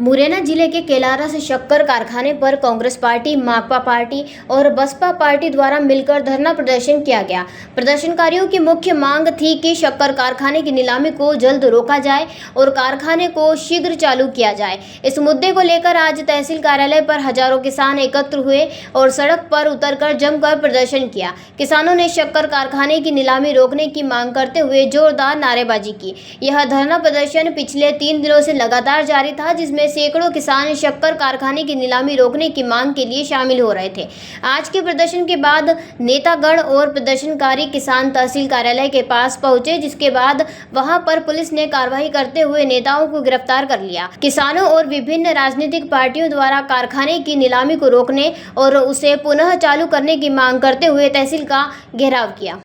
मुरैना जिले के केलारा से शक्कर कारखाने पर कांग्रेस पार्टी, माकपा पार्टी और बसपा पार्टी द्वारा मिलकर धरना प्रदर्शन किया गया। प्रदर्शनकारियों की मुख्य मांग थी कि शक्कर कारखाने की नीलामी को जल्द रोका जाए और कारखाने को शीघ्र चालू किया जाए। इस मुद्दे को लेकर आज तहसील कार्यालय पर हजारों किसान एकत्र हुए और सड़क पर उतरकर जमकर प्रदर्शन किया। किसानों ने शक्कर कारखाने की नीलामी रोकने की मांग करते हुए जोरदार नारेबाजी की। यह धरना प्रदर्शन पिछले 3 दिनों से लगातार जारी था, जिसमें सैकड़ों किसान शक्कर कारखाने की नीलामी रोकने की मांग के लिए शामिल हो रहे थे। आज के प्रदर्शन के बाद नेतागण और प्रदर्शनकारी किसान तहसील कार्यालय के पास पहुंचे, जिसके बाद वहां पर पुलिस ने कार्रवाई करते हुए नेताओं को गिरफ्तार कर लिया। किसानों और विभिन्न राजनीतिक पार्टियों द्वारा कारखाने की नीलामी को रोकने और उसे पुनः चालू करने की मांग करते हुए तहसील का घेराव किया।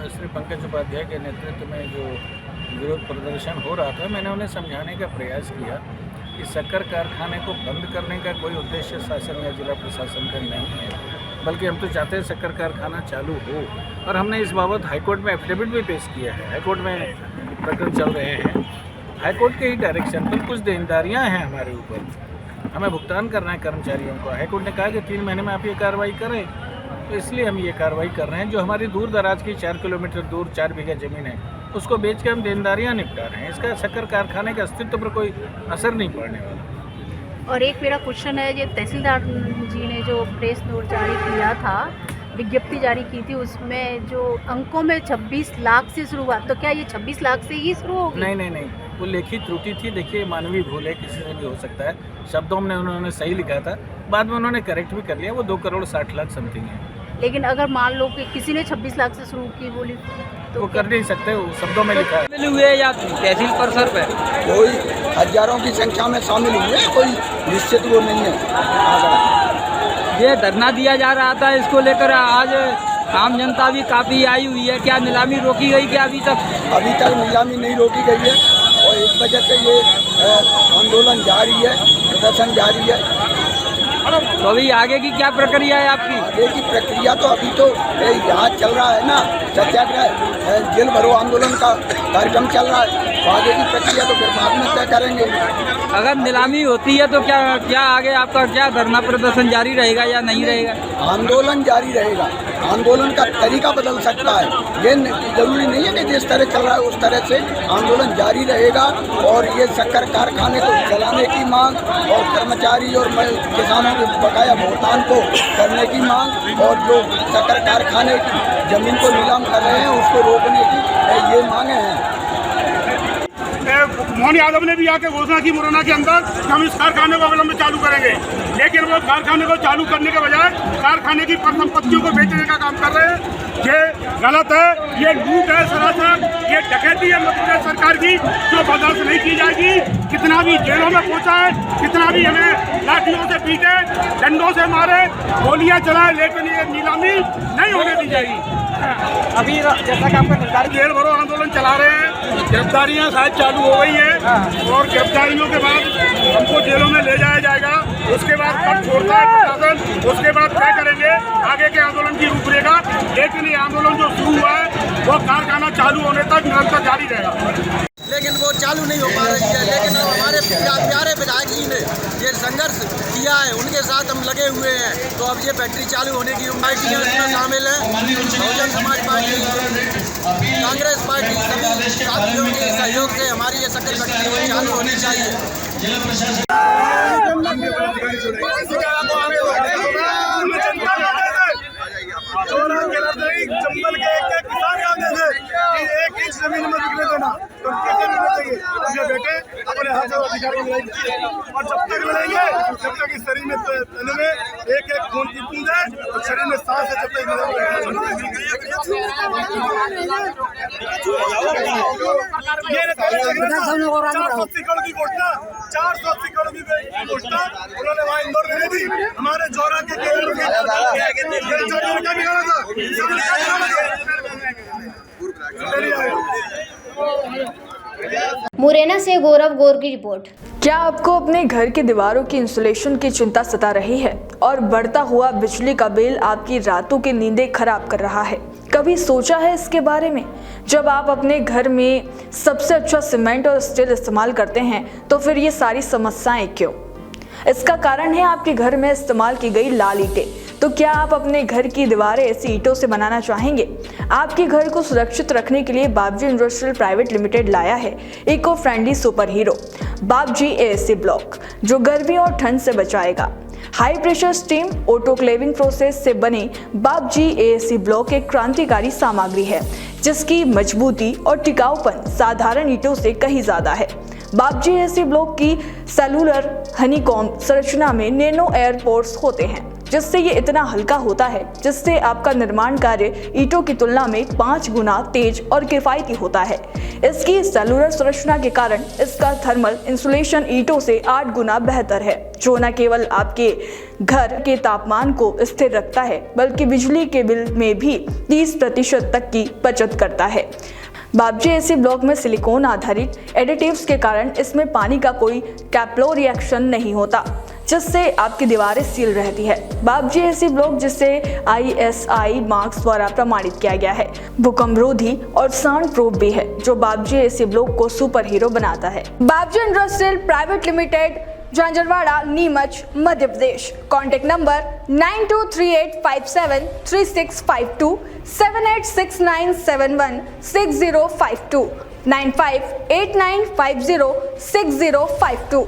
श्री पंकज उपाध्याय के नेतृत्व में जो विरोध प्रदर्शन हो रहा था, मैंने उन्हें समझाने का प्रयास किया कि शक्कर कारखाने को बंद करने का कोई उद्देश्य शासन या जिला प्रशासन का नहीं है, बल्कि हम तो चाहते हैं शक्कर कारखाना चालू हो। और हमने इस बाबत हाईकोर्ट में एफिडेविट भी पेश किया है। हाईकोर्ट में प्रकरण चल रहे हैं। हाईकोर्ट के ही डायरेक्शन पर कुछ देनदारियाँ हैं हमारे ऊपर, हमें भुगतान करना है कर्मचारियों को। हाईकोर्ट ने कहा कि 3 महीने में आप ये कार्रवाई करें, तो इसलिए हम ये कार्रवाई कर रहे हैं। जो हमारी दूर दराज की 4 किलोमीटर दूर 4 बीघा ज़मीन है, उसको बेच के हम देनदारियाँ निपटा रहे हैं। इसका शक्कर कारखाने के अस्तित्व पर कोई असर नहीं पड़ने वाला। और एक मेरा क्वेश्चन है, ये तहसीलदार जी ने जो प्रेस नोट जारी किया था, विज्ञप्ति जारी की थी, उसमें जो अंकों में 26 लाख से शुरू हुआ, तो क्या ये 26 लाख से ही शुरू होगी? नहीं, वो लेखित त्रुटि थी। देखिए, मानवीय भूल है, किसी से भी हो सकता है। शब्दों में उन्होंने सही लिखा था, बाद में उन्होंने करेक्ट भी कर लिया। वो 2 करोड़ 60 लाख समथिंग है। लेकिन अगर मान लो कि किसी ने 26 लाख से शुरू की बोली तो वो कर नहीं सकते, वो शब्दों में लिखा है। शामिल हुए या तहसील परिसर पे कोई हजारों की संख्या में शामिल हुए, कोई निश्चित वो नहीं है। ये धरना दिया जा रहा था, इसको लेकर आज आम जनता भी काफ़ी आई हुई है। क्या नीलामी रोकी गई क्या अभी तक? अभी तक नीलामी नहीं रोकी गई है और इस वजह से ये आंदोलन जारी है, प्रदर्शन जारी है। तो अभी आगे की क्या प्रक्रिया है आपकी? आगे की प्रक्रिया तो अभी तो यहाँ चल रहा है ना, सत्याग्रह, जेल भरो आंदोलन का कार्यक्रम चल रहा है। तो आगे की प्रक्रिया तो फिर बाद में तय करेंगे। अगर नीलामी होती है तो क्या आगे आपका क्या धरना प्रदर्शन जारी रहेगा या नहीं रहेगा? आंदोलन जारी रहेगा। आंदोलन का तरीका बदल सकता है, ये जरूरी नहीं है कि जिस तरह चल रहा है उस तरह से आंदोलन जारी रहेगा। और ये शक्कर कारखाने को चलाने की मांग और कर्मचारी और किसानों के बकाया भुगतान को करने की मांग और जो शक्कर कारखाने की जमीन को नीलाम कर रहे हैं उसको रोकने की ये मांगे हैं। मोहन यादव ने भी आके घोषणा की मुरैना के अंदर कि हम इस कारखाने को अविलंब चालू करेंगे, लेकिन वो कारखाने को चालू करने के बजाय कारखाने की परिसंपत्तियों को बेचने का काम कर रहे हैं। ये गलत है, ये लूट है सरासर, ये डकैती है मध्य प्रदेश सरकार की, जो बर्दाश्त नहीं की जाएगी। कितना भी जेलों में पहुंचा है, कितना भी हमें लाठियों से पीटे, डंडों से मारे, गोलियां चलाए, लेकिन ये नीलामी नहीं होने दी जाएगी। अभी जैसा कि आपका निर्धारित जेल भरो आंदोलन चला रहे हैं, गिरफ्तारियां शायद चालू हो गई है और गिरफ्तारियों के बाद हमको जेलों में ले जाया जाएगा। उसके बाद कब छोड़ता है प्रशासन, उसके बाद तय करेंगे आगे के आंदोलन की रूपरेखा। लेकिन ये आंदोलन जो शुरू हुआ है वो कारखाना चालू होने तक निरंतर जारी रहेगा। लेकिन वो चालू नहीं हो पा रही है। लेकिन हमारे प्यारे विधायक जी ने ये संघर्ष किया है, उनके साथ हम लगे हुए हैं। तो अब ये फैक्ट्री चालू होने की पार्टियाँ इसमें शामिल है, बहुजन समाज पार्टी, कांग्रेस पार्टी, सभी साथियों के सहयोग से हमारी ये शक्कर फैक्ट्री चालू होनी चाहिए। चंबल के एक किसान आगे से एक इंच जमीन में बिकने देना, तो कैसे मिलेंगे? ये बेटे अपने हाथ से अधिकारी मिलेंगे और जब तक मिलेंगे जब तक इस शरीर में तन में एक खून की बूंद है और शरीर में सांस है, जब तक ये 480 करोड़ की घोषणा, 480 करोड़ की घोषणा उन्होंने वहाँ इंदौर में दी। हमारे जोरा के मुरैना से गौरव गौर की रिपोर्ट। क्या आपको अपने घर की दीवारों की इंसुलेशन की चिंता सता रही है और बढ़ता हुआ बिजली का बिल आपकी रातों की नींदें खराब कर रहा है? कभी सोचा है इसके बारे में? जब आप अपने घर में सबसे अच्छा सीमेंट और स्टील इस्तेमाल करते हैं तो फिर ये सारी समस्याएं क्यों? इसका कारण है आपके घर में इस्तेमाल की गई लाल ईंटें। तो क्या आप अपने घर की दीवारें ऐसी ईंटों से बनाना चाहेंगे? आपके घर को सुरक्षित रखने के लिए बाबजी इंडस्ट्रियल प्राइवेट लिमिटेड लाया है इको फ्रेंडली सुपर हीरो बाबजी एएसी ब्लॉक, जो गर्मी और ठंड से बचाएगा। High pressure steam autoclaving process से बने बाबजी एएसी ब्लॉक एक क्रांतिकारी सामग्री है जिसकी मजबूती और टिकाऊपन साधारण ईंटों से कहीं ज्यादा है। बाबजी एएसी ब्लॉक की सेलुलर हनीकॉम्ब संरचना में नैनो एयर पोर्स होते हैं जिससे ये इतना हल्का होता है जिससे आपका निर्माण कार्य ईंटों की तुलना में 5 गुना तेज और किफायती होता है। इसकी सेलुलर संरचना के कारण इसका थर्मल इंसुलेशन ईंटों से 8 गुना बेहतर है, जो न केवल आपके घर के तापमान को स्थिर रखता है बल्कि बिजली के बिल में भी 30% तक की बचत करता है। बाबजी एएसी ब्लॉक में सिलिकॉन आधारित एडिटिव्स के कारण इसमें पानी का कोई कैप्लो रिएक्शन नहीं होता जिससे आपकी दीवारें सील रहती है। बाबजी एएसी ब्लॉक जिसे ISI मार्क्स द्वारा प्रमाणित किया गया है, भूकंपरोधी और साउंड प्रूफ भी है, जो बाबजी एएसी ब्लॉक को सुपर हीरो बनाता है। Babji industrial private limited, Jhanjharwada, Neemuch, Madhya Pradesh. Contact number 9238573652, 7869716052, 9589506052।